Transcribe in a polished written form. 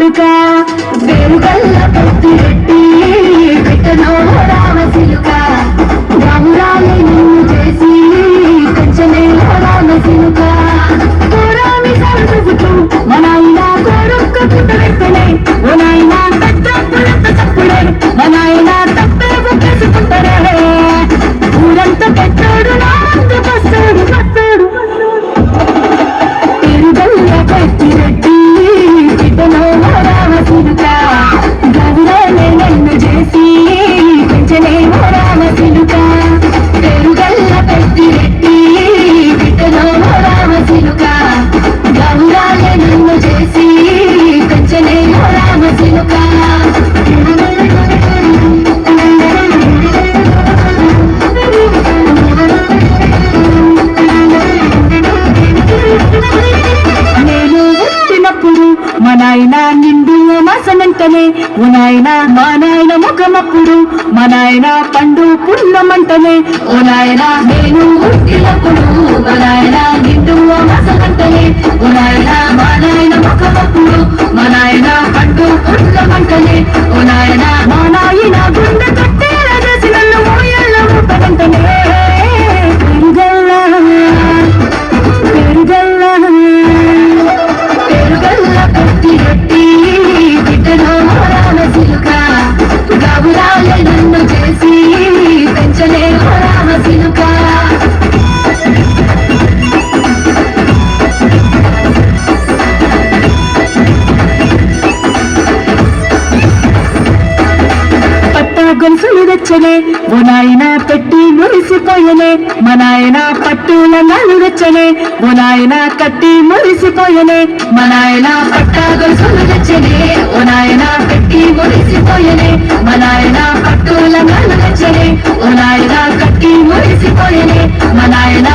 సిలుక వేరుగల్ల పెట్టి రెట్టి పెట్టనో రామ సిలుక రామురాలి నిన్ను చేసి పెంచనే రామ సిలుక కోరామి సరుకుతూ మనాయినా కోరుక్క పుట్టవెత్తనే ఓనాయినా పెద్ద పులత తప్పుడే మనాయినా తప్పే ఒప్పేసుకుంటారే ఊరంతా పెట్టాడు నా ముందు వస్తాడు వస్తాడు పెరుగల్ల పెట్టి రెట్టి పెట్టనో రామ సిలుక గౌరాలే నన్ను చేసి పెంచనే రామ సిలుక పెరుగల్ల పెట్టి రెట్టి పెట్టనో రామ సిలుక గౌరాలే నన్ను చేసి పెంచనే రామ సిలుక నేను పుట్టినప్పుడు మా నాయన నిండు మాసమంటనే ఓ నాయన మా నాయన ముఖమప్పుడు మా నాయన పండు పున్నమంటనే ఓ నాయన నేను పుట్టినప్పుడు మా నాయన నిండు మాసమంటనే ఓ నాయన మా నాయన ముఖమప్పుడు మా నాయన పండు పున్నమంటనే ఓ నాయన మా నాయన గుండె కట్టేలా చేసి నన్ను మోయల్ల ఊపదంటనే పెరుగల్ల పెట్టి రెట్టి బిడ్డలో రామ సిలుక గౌరాలే నన్ను చేసి పెంచలే రామ సిలుక గొలుసులు తెచ్చనే ఓ నాయన పెట్టి మురిసిపోయనే మా నాయన పట్టుల నాలు తెచ్చనే ఓ నాయన కట్టి మురిసిపోయనే మా నాయన పట్ట గొలుసులు తెచ్చనే ఓ నాయన పెట్టి మురిసిపోయనే మా నాయన పట్టుల నాలు తెచ్చనే ఓ నాయన కట్టి మురిసిపోయనే మా నాయన